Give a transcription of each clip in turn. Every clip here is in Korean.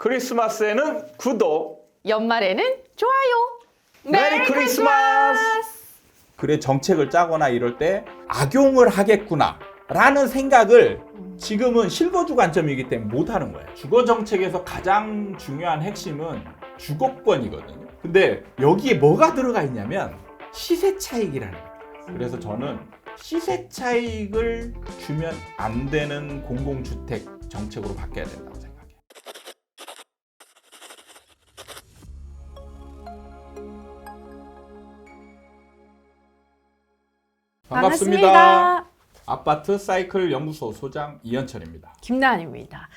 크리스마스에는 구독, 연말에는 좋아요. 메리 크리스마스! 그래 정책을 짜거나 이럴 때 악용을 하겠구나 라는 생각을 지금은 실거주 관점이기 때문에 못하는 거예요. 주거 정책에서 가장 중요한 핵심은 주거권이거든요. 근데 여기에 뭐가 들어가 있냐면 시세 차익이라는 게 들어가 있어요. 그래서 저는 시세 차익을 주면 안 되는 공공주택 정책으로 바뀌어야 된다고 생각해요. 반갑습니다. 아파트 사이클 연구소 소장 이현철입니다. 김나은입니다.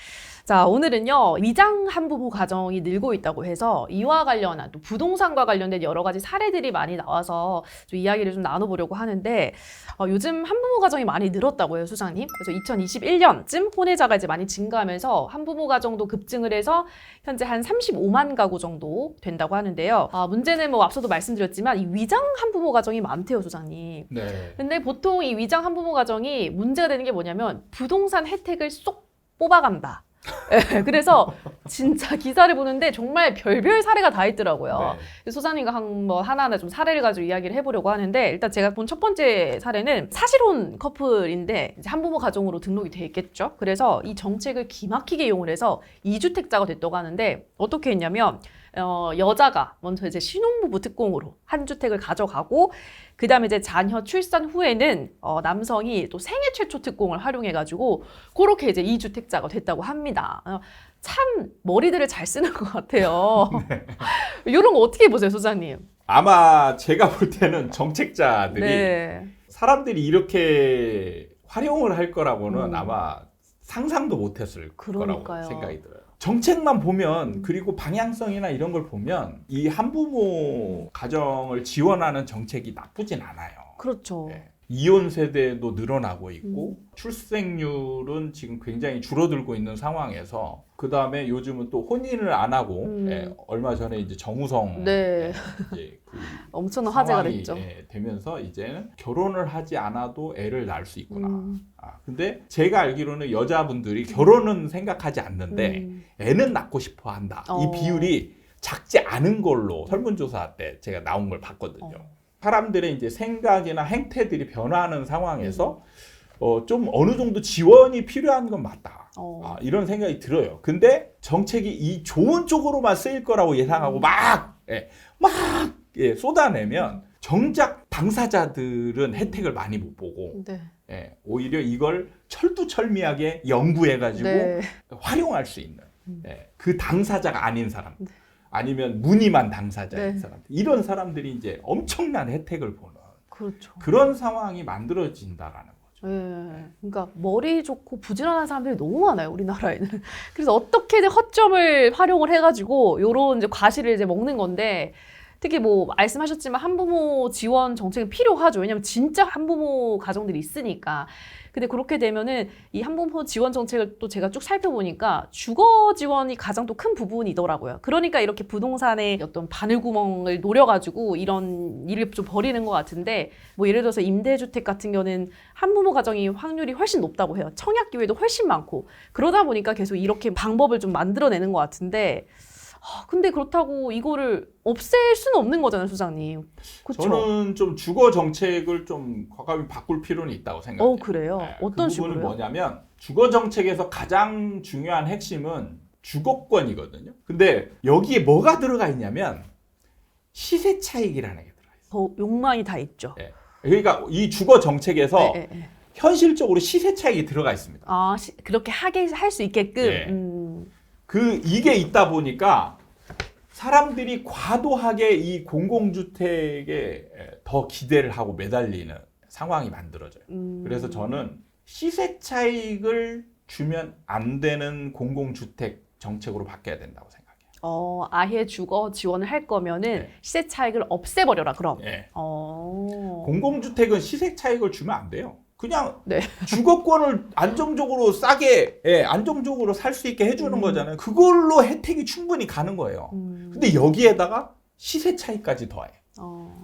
자, 오늘은요, 위장 한부모 가정이 늘고 있다고 해서 이와 관련한 또 부동산과 관련된 여러 가지 사례들이 많이 나와서 좀 이야기를 좀 나눠보려고 하는데, 요즘 한부모 가정이 많이 늘었다고 해요, 소장님. 그래서 2021년쯤 혼외자가 이제 많이 증가하면서 한부모 가정도 급증을 해서 현재 한 35만 가구 정도 된다고 하는데요. 문제는 뭐 앞서도 말씀드렸지만 이 위장 한부모 가정이 많대요, 소장님. 네. 근데 보통 이 위장 한부모 가정이 문제가 되는 게 뭐냐면 부동산 혜택을 쏙 뽑아간다. 네, 그래서 진짜 기사를 보는데 정말 별별 사례가 다 있더라고요. 네. 소장님과 하나하나 좀 사례를 가지고 이야기를 해보려고 하는데, 일단 제가 본 첫 번째 사례는 사실혼 커플인데 이제 한부모 가정으로 등록이 돼 있겠죠. 그래서 이 정책을 기막히게 이용을 해서 2주택자가 됐다고 하는데, 어떻게 했냐면 여자가 먼저 이제 신혼부부 특공으로 한 주택을 가져가고, 그 다음에 이제 자녀 출산 후에는 남성이 또 생애 최초 특공을 활용해가지고 그렇게 이제 2주택자가 됐다고 합니다. 참 머리들을 잘 쓰는 것 같아요. 네. 이런 거 어떻게 보세요, 소장님? 아마 제가 볼 때는 정책자들이 네. 사람들이 이렇게 활용을 할 거라고는 음. 아마 상상도 못했을 그러니까요. 거라고 생각이 들어요. 정책만 보면, 그리고 방향성이나 이런 걸 보면 이 한부모 가정을 지원하는 정책이 나쁘진 않아요. 그렇죠. 네. 이혼 세대도 늘어나고 있고 출생률은 지금 굉장히 줄어들고 있는 상황에서, 그 다음에 요즘은 또 혼인을 안 하고 얼마 전에 이제 정우성 네. 이제 그 엄청난 화제가 상황이, 됐죠. 되면서 이제는 결혼을 하지 않아도 애를 낳을 수 있구나. 근데 제가 알기로는 여자분들이 결혼은 생각하지 않는데 애는 낳고 싶어 한다. 이 비율이 작지 않은 걸로 설문조사 때 제가 나온 걸 봤거든요. 사람들의 이제 생각이나 행태들이 변화하는 상황에서 좀 어느 정도 지원이 필요한 건 맞다. 이런 생각이 들어요. 근데 정책이 이 좋은 쪽으로만 쓰일 거라고 예상하고 막 쏟아내면 정작 당사자들은 혜택을 많이 못 보고 네. 오히려 이걸 철두철미하게 연구해가지고 네. 활용할 수 있는 그 당사자가 아닌 사람, 아니면 무늬만 당사자인 사람들, 이런 사람들이 이제 엄청난 혜택을 보는 그렇죠. 그런 상황이 만들어진다라는 거죠. 네. 그러니까 머리 좋고 부지런한 사람들이 너무 많아요, 우리나라에는. 그래서 어떻게든 허점을 활용을 해가지고 요런 이제 과실을 이제 먹는 건데, 특히 뭐 말씀하셨지만 한부모 지원 정책은 필요하죠. 왜냐면 진짜 한부모 가정들이 있으니까. 근데 그렇게 되면은 이 한부모 지원 정책을 또 제가 쭉 살펴보니까 주거 지원이 가장 또 큰 부분이더라고요. 그러니까 이렇게 부동산의 어떤 바늘구멍을 노려가지고 이런 일을 좀 벌이는 것 같은데, 뭐 예를 들어서 임대주택 같은 경우는 한부모 가정이 확률이 훨씬 높다고 해요. 청약 기회도 훨씬 많고. 그러다 보니까 계속 이렇게 방법을 좀 만들어내는 것 같은데, 근데 그렇다고 이거를 없앨 수는 없는 거잖아요, 소장님. 그렇죠? 저는 좀 주거 정책을 좀 과감히 바꿀 필요는 있다고 생각해요. 그래요? 어떤 그 부분은 식으로요? 뭐냐면, 주거 정책에서 가장 중요한 핵심은 주거권이거든요. 근데 여기에 뭐가 들어가 있냐면 시세 차익이라는 게 들어가 있어요. 더 욕망이 다 있죠. 그러니까 이 주거 정책에서 네. 현실적으로 시세 차익이 들어가 있습니다. 그렇게 할 수 있게끔. 이게 있다 보니까 사람들이 과도하게 이 공공주택에 더 기대를 하고 매달리는 상황이 만들어져요. 그래서 저는 시세 차익을 주면 안 되는 공공주택 정책으로 바뀌어야 된다고 생각해요. 아예 주거 지원을 할 거면은 시세 차익을 없애버려라, 그럼. 공공주택은 시세 차익을 주면 안 돼요. 그냥 네. 주거권을 안정적으로 싸게, 안정적으로 살 수 있게 해주는 거잖아요. 그걸로 혜택이 충분히 가는 거예요. 근데 여기에다가 시세 차익까지 더해.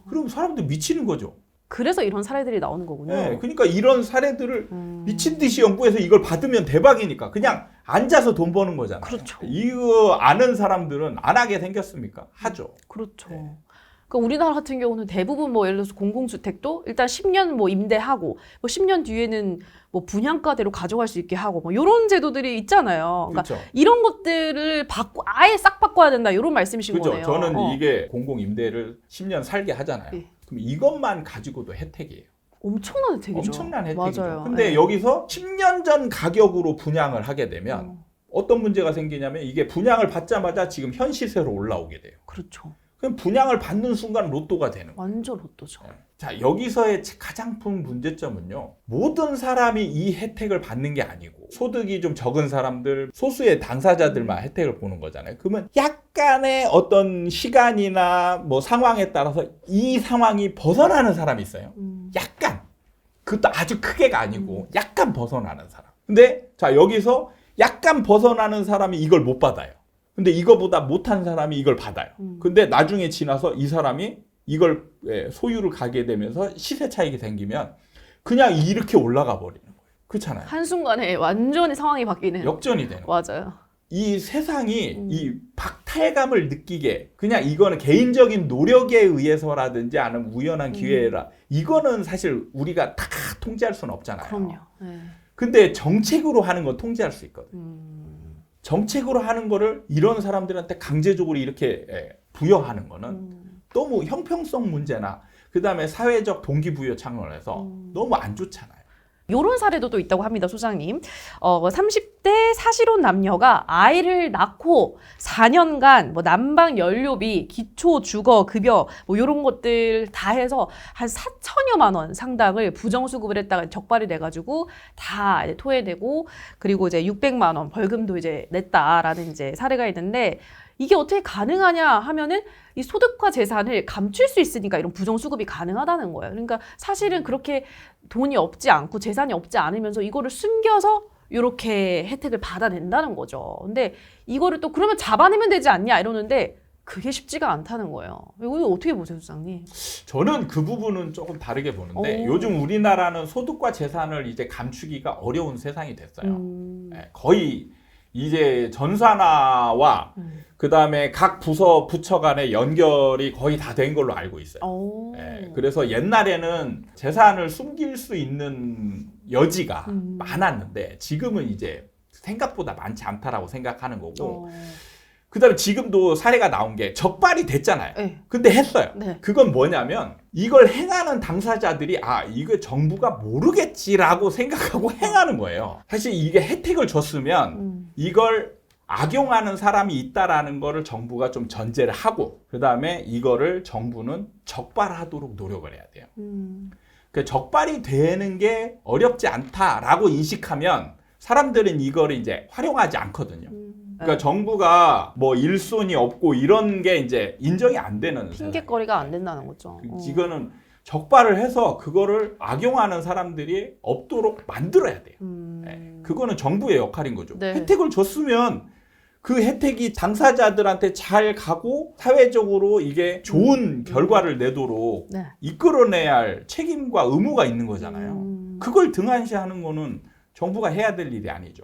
그럼 사람들 미치는 거죠. 그래서 이런 사례들이 나오는 거군요. 네, 그러니까 이런 사례들을 미친 듯이 연구해서 이걸 받으면 대박이니까 그냥 앉아서 돈 버는 거잖아요. 그렇죠. 이거 아는 사람들은 안 하게 생겼습니까? 하죠. 그렇죠. 네. 그러니까 우리나라 같은 경우는 대부분 뭐 예를 들어서 공공주택도 일단 10년 뭐 임대하고 뭐 10년 뒤에는 뭐 분양가대로 가져갈 수 있게 하고 뭐 이런 제도들이 있잖아요. 그러니까 그렇죠. 이런 것들을 아예 싹 바꿔야 된다 이런 말씀이신 그죠. 거네요. 저는 이게 공공 임대를 10년 살게 하잖아요. 네. 그럼 이것만 가지고도 혜택이에요. 엄청난 혜택이죠. 엄청난 혜택이죠. 맞아요. 근데 네. 여기서 10년 전 가격으로 분양을 하게 되면 어떤 문제가 생기냐면 이게 분양을 받자마자 지금 현 시세로 올라오게 돼요. 그렇죠. 그럼 분양을 받는 순간 로또가 되는 거예요. 완전 로또죠. 자, 여기서의 가장 큰 문제점은요. 모든 사람이 이 혜택을 받는 게 아니고 소득이 좀 적은 사람들, 소수의 당사자들만 혜택을 보는 거잖아요. 그러면 약간의 어떤 시간이나 뭐 상황에 따라서 이 상황이 벗어나는 사람이 있어요. 약간. 그것도 아주 크게가 아니고 약간 벗어나는 사람. 근데 자, 여기서 약간 벗어나는 사람이 이걸 못 받아요. 근데 이거보다 못한 사람이 이걸 받아요. 근데 나중에 지나서 이 사람이 이걸 소유를 가게 되면서 시세 차익이 생기면 그냥 이렇게 올라가 버리는 거예요. 그렇잖아요. 한순간에 완전히 상황이 바뀌는. 역전이 되는 거예요. 맞아요. 이 세상이 이 박탈감을 느끼게 그냥 이거는 개인적인 노력에 의해서라든지 아니면 우연한 기회라 이거는 사실 우리가 다 통제할 수는 없잖아요. 그럼요. 네. 근데 정책으로 하는 건 통제할 수 있거든요. 정책으로 하는 거를 이런 사람들한테 강제적으로 이렇게 부여하는 거는 너무 형평성 문제나 그다음에 사회적 동기부여 차원에서 너무 안 좋잖아요. 이런 사례도 또 있다고 합니다, 소장님. 30대 사실혼 남녀가 아이를 낳고 4년간 뭐 난방 연료비, 기초 주거 급여 뭐 이런 것들 다 해서 한 4천여만 원 상당을 부정수급을 했다가 적발이 돼가지고 다 이제 토해내고 그리고 이제 600만 원 벌금도 이제 냈다라는 이제 사례가 있는데 이게 어떻게 가능하냐 하면은 이 소득과 재산을 감출 수 있으니까 이런 부정수급이 가능하다는 거예요. 그러니까 사실은 그렇게 돈이 없지 않고 재산이 없지 않으면서 이거를 숨겨서 이렇게 혜택을 받아낸다는 거죠. 근데 이거를 또 그러면 잡아내면 되지 않냐 이러는데 그게 쉽지가 않다는 거예요. 이거 어떻게 보세요, 소장님? 저는 그 부분은 조금 다르게 보는데 오. 요즘 우리나라는 소득과 재산을 이제 감추기가 어려운 세상이 됐어요. 거의 이제 전산화와 그다음에 각 부처 간의 연결이 거의 다 된 걸로 알고 있어요. 그래서 옛날에는 재산을 숨길 수 있는 여지가 많았는데 지금은 이제 생각보다 많지 않다라고 생각하는 거고 그다음에 지금도 사례가 나온 게 적발이 됐잖아요. 네. 근데 했어요. 네. 그건 뭐냐면 이걸 행하는 당사자들이 이거 정부가 모르겠지라고 생각하고 행하는 거예요. 사실 이게 혜택을 줬으면 이걸 악용하는 사람이 있다라는 거를 정부가 좀 전제를 하고 그다음에 이거를 정부는 적발하도록 노력을 해야 돼요. 그 적발이 되는 게 어렵지 않다라고 인식하면 사람들은 이거를 이제 활용하지 않거든요. 그러니까 정부가 뭐 일손이 없고 이런 게 이제 인정이 안 되는 핑계거리가 안 된다는 거죠. 이거는 적발을 해서 그거를 악용하는 사람들이 없도록 만들어야 돼요. 그거는 정부의 역할인 거죠. 네. 혜택을 줬으면 그 혜택이 당사자들한테 잘 가고 사회적으로 이게 좋은 결과를 내도록 네. 이끌어내야 할 책임과 의무가 있는 거잖아요. 그걸 등한시하는 거는 정부가 해야 될 일이 아니죠.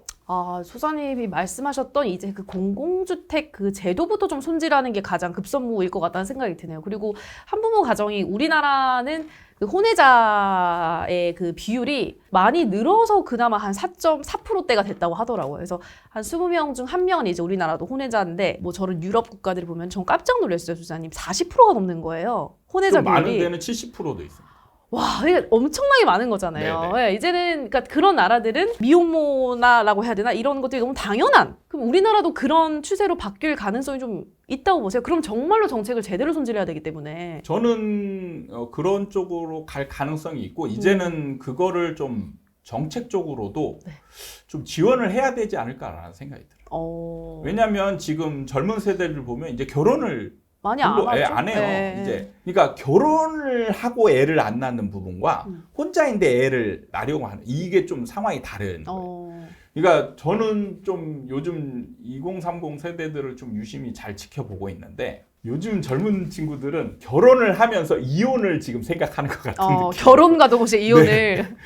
소장님이 말씀하셨던 이제 그 공공주택 그 제도부터 좀 손질하는 게 가장 급선무일 것 같다는 생각이 드네요. 그리고 한부모 가정이 우리나라는 그 혼외자의 그 비율이 많이 늘어서 그나마 한 4.4%대가 됐다고 하더라고요. 그래서 한 20명 중 1명은 이제 우리나라도 혼외자인데 뭐 저런 유럽 국가들을 보면 전 깜짝 놀랐어요, 소장님. 40%가 넘는 거예요. 혼외자 좀 많은 비율이. 데는 70%도 있습니다. 와, 이게 엄청나게 많은 거잖아요. 네, 이제는 그러니까 그런 나라들은 미혼모나라고 해야 되나 이런 것들이 너무 당연한. 그럼 우리나라도 그런 추세로 바뀔 가능성이 좀 있다고 보세요. 그럼 정말로 정책을 제대로 손질해야 되기 때문에. 저는 그런 쪽으로 갈 가능성이 있고 이제는 그거를 좀 정책적으로도 좀 지원을 해야 되지 않을까라는 생각이 들어요. 왜냐하면 지금 젊은 세대를 보면 이제 결혼을 많이 안 하죠. 안 해요. 네. 이제 그러니까 결혼을 하고 애를 안 낳는 부분과 혼자인데 애를 낳으려고 하는 이게 좀 상황이 다른 거예요. 그러니까 저는 좀 요즘 2030 세대들을 좀 유심히 잘 지켜보고 있는데 요즘 젊은 친구들은 결혼을 하면서 이혼을 지금 생각하는 것 같은 느낌. 결혼과도 동시에 이혼을.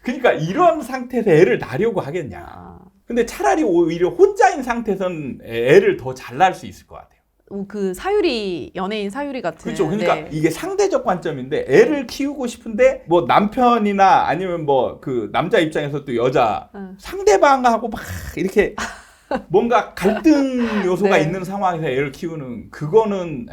그러니까 이런 상태에서 애를 낳으려고 하겠냐. 근데 차라리 오히려 혼자인 상태에선 애를 더 잘 낳을 수 있을 것 같아요. 그 사유리, 연예인 사유리 같은. 그렇죠. 그러니까 네. 이게 상대적 관점인데 애를 키우고 싶은데 뭐 남편이나 아니면 뭐 그 남자 입장에서 또 여자 상대방하고 막 이렇게 뭔가 갈등 요소가 네. 있는 상황에서 애를 키우는 그거는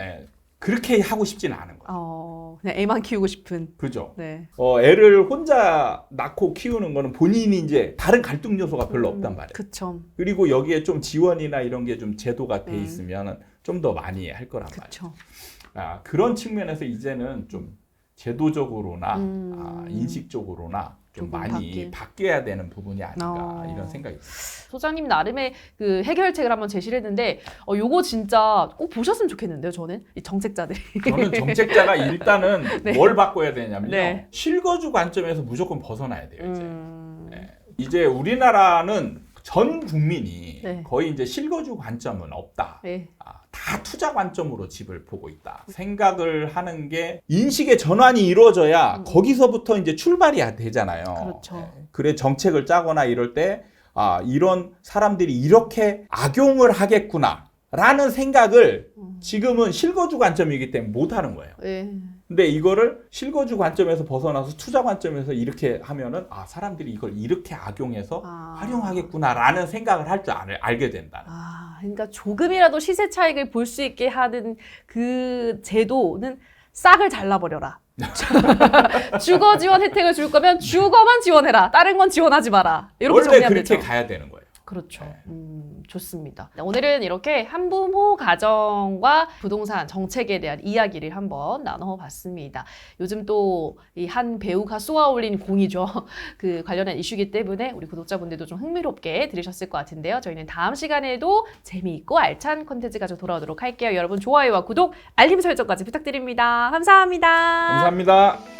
그렇게 하고 싶지는 않은 거예요. 그냥 애만 키우고 싶은. 그죠? 네. 애를 혼자 낳고 키우는 거는 본인이 이제 다른 갈등 요소가 별로 없단 말이에요. 그쵸. 그리고 여기에 좀 지원이나 이런 게 좀 제도가 돼 있으면 좀 더 많이 할 거란 그쵸. 말이에요. 그런 측면에서 이제는 좀 제도적으로나 인식적으로나 좀 조금 많이 바뀌어야 되는 부분이 아닌가 이런 생각이 있어요. 소장님 나름의 그 해결책을 한번 제시를 했는데 요거 진짜 꼭 보셨으면 좋겠는데요. 저는 이 정책자들이. 저는 정책자가 일단은 네. 뭘 바꿔야 되냐면요. 네. 실거주 관점에서 무조건 벗어나야 돼요. 이제 우리나라는 전 국민이 네. 거의 이제 실거주 관점은 없다. 네. 다 투자 관점으로 집을 보고 있다. 생각을 하는 게 인식의 전환이 이루어져야 거기서부터 이제 출발이 되잖아요. 그렇죠. 그래 정책을 짜거나 이럴 때 이런 사람들이 이렇게 악용을 하겠구나라는 생각을 지금은 실거주 관점이기 때문에 못 하는 거예요. 네. 근데 이거를 실거주 관점에서 벗어나서 투자 관점에서 이렇게 하면은 사람들이 이걸 이렇게 악용해서 활용하겠구나라는 생각을 할 줄 알게 된다. 그러니까 조금이라도 시세 차익을 볼 수 있게 하는 그 제도는 싹을 잘라버려라. 주거 지원 혜택을 줄 거면 주거만 지원해라. 다른 건 지원하지 마라. 이렇게 원래 정리하면 그렇게 되죠. 가야 되는 거예요. 그렇죠. 좋습니다. 오늘은 이렇게 한부모 가정과 부동산 정책에 대한 이야기를 한번 나눠봤습니다. 요즘 또 이 한 배우가 쏘아올린 공이죠. 그 관련한 이슈이기 때문에 우리 구독자분들도 좀 흥미롭게 들으셨을 것 같은데요. 저희는 다음 시간에도 재미있고 알찬 콘텐츠 가지고 돌아오도록 할게요. 여러분 좋아요와 구독, 알림 설정까지 부탁드립니다. 감사합니다. 감사합니다.